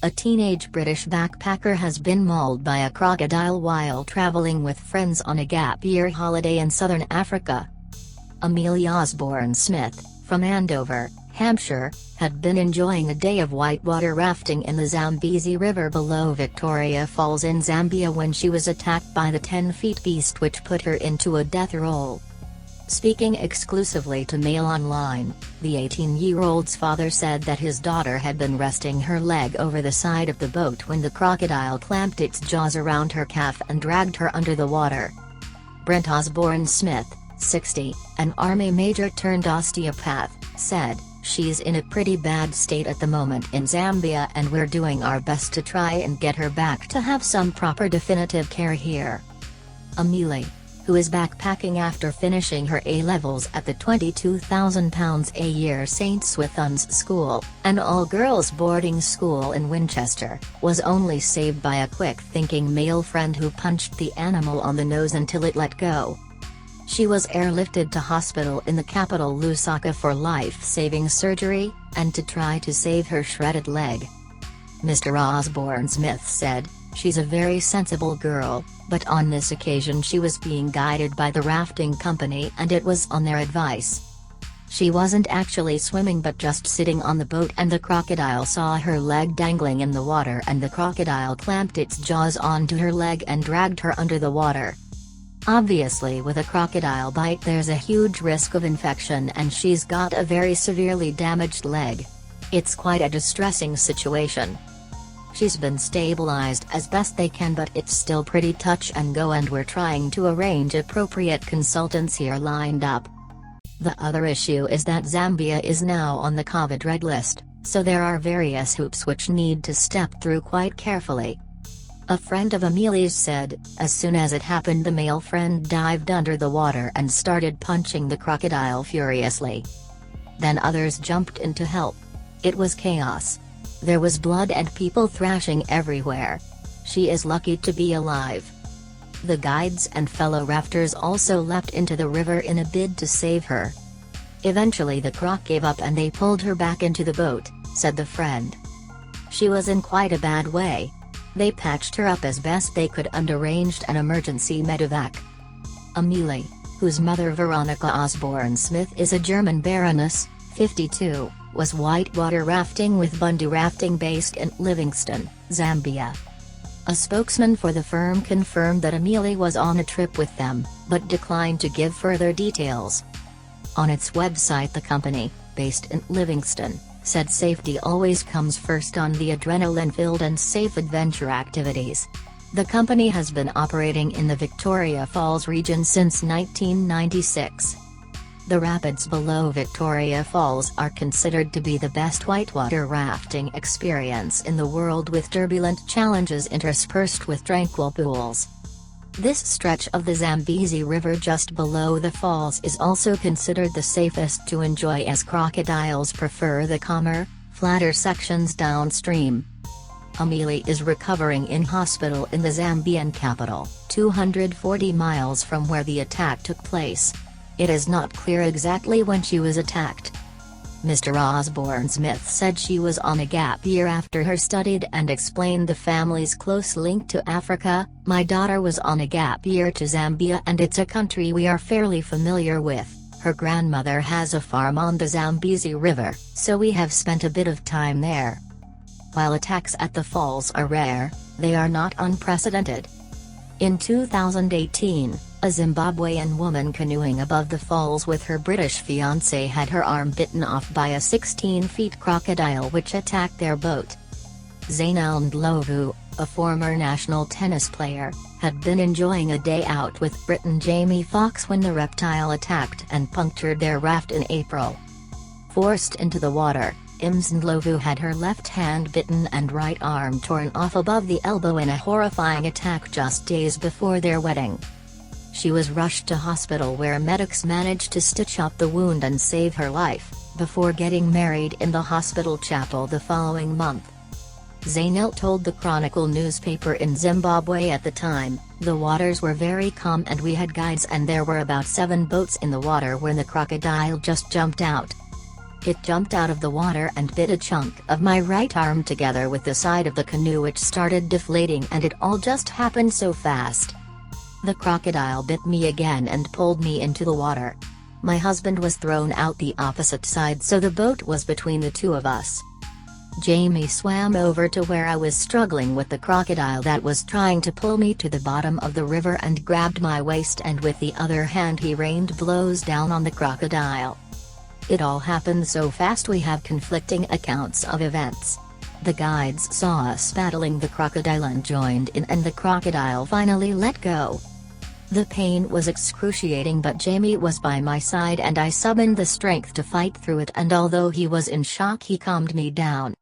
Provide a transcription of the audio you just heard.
A teenage British backpacker has been mauled by a crocodile while traveling with friends on a gap-year holiday in southern Africa. Amelia Osborne-Smith, from Andover, Hampshire, had been enjoying a day of whitewater rafting in the Zambezi River below Victoria Falls in Zambia when she was attacked by the 10-foot beast, which put her into a death roll. Speaking exclusively to Mail Online, the 18-year-old's father said that his daughter had been resting her leg over the side of the boat when the crocodile clamped its jaws around her calf and dragged her under the water. Brent Osborne-Smith, 60, an Army major turned osteopath, said, "She's in a pretty bad state at the moment in Zambia and we're doing our best to try and get her back to have some proper definitive care here." Amelia, who is backpacking after finishing her A-levels at the £22,000 a year St. Swithin's School, an all-girls boarding school in Winchester, was only saved by a quick-thinking male friend who punched the animal on the nose until it let go. She was airlifted to hospital in the capital Lusaka for life-saving surgery, and to try to save her shredded leg. Mr. Osborne-Smith said, "She's a very sensible girl, but on this occasion she was being guided by the rafting company and it was on their advice. She wasn't actually swimming but just sitting on the boat, and the crocodile saw her leg dangling in the water and the crocodile clamped its jaws onto her leg and dragged her under the water. Obviously, with a crocodile bite there's a huge risk of infection and she's got a very severely damaged leg. It's quite a distressing situation. She's been stabilized as best they can, but it's still pretty touch and go, and we're trying to arrange appropriate consultants here lined up." The other issue is that Zambia is now on the COVID red list, so there are various hoops which need to step through quite carefully. A friend of Amelia's said, "As soon as it happened the male friend dived under the water and started punching the crocodile furiously. Then others jumped in to help. It was chaos. There was blood and people thrashing everywhere. She is lucky to be alive." The guides and fellow rafters also leapt into the river in a bid to save her. "Eventually the croc gave up and they pulled her back into the boat," said the friend. "She was in quite a bad way. They patched her up as best they could and arranged an emergency medevac." Amelia, whose mother Veronica Osborne-Smith is a German baroness, 52, was whitewater rafting with Bundu Rafting based in Livingstone, Zambia. A spokesman for the firm confirmed that Amelia was on a trip with them, but declined to give further details. On its website the company, based in Livingstone, said safety always comes first on the adrenaline-filled and safe adventure activities. The company has been operating in the Victoria Falls region since 1996. The rapids below Victoria Falls are considered to be the best whitewater rafting experience in the world, with turbulent challenges interspersed with tranquil pools. This stretch of the Zambezi River just below the falls is also considered the safest to enjoy, as crocodiles prefer the calmer, flatter sections downstream. Amelia is recovering in hospital in the Zambian capital, 240 miles from where the attack took place. It is not clear exactly when she was attacked. Mr. Osborne-Smith said she was on a gap year after her studied and explained the family's close link to Africa. "My daughter was on a gap year to Zambia and it's a country we are fairly familiar with. Her grandmother has a farm on the Zambezi River, so we have spent a bit of time there." While attacks at the falls are rare, they are not unprecedented. In 2018, a Zimbabwean woman canoeing above the falls with her British fiancé had her arm bitten off by a 16-foot crocodile which attacked their boat. Zainal Ndlovu, a former national tennis player, had been enjoying a day out with Briton Jamie Foxx when the reptile attacked and punctured their raft in April. Forced into the water, Ndlovu had her left hand bitten and right arm torn off above the elbow in a horrifying attack just days before their wedding. She was rushed to hospital where medics managed to stitch up the wound and save her life, before getting married in the hospital chapel the following month. Zainal told the Chronicle newspaper in Zimbabwe at the time, "The waters were very calm and we had guides and there were about 7 boats in the water when the crocodile just jumped out. It jumped out of the water and bit a chunk of my right arm together with the side of the canoe, which started deflating, and it all just happened so fast. The crocodile bit me again and pulled me into the water. My husband was thrown out the opposite side, so the boat was between the two of us. Jamie swam over to where I was struggling with the crocodile that was trying to pull me to the bottom of the river and grabbed my waist, and with the other hand he rained blows down on the crocodile. It all happened so fast we have conflicting accounts of events. The guides saw us battling the crocodile and joined in, and the crocodile finally let go. The pain was excruciating, but Jamie was by my side and I summoned the strength to fight through it, and although he was in shock he calmed me down.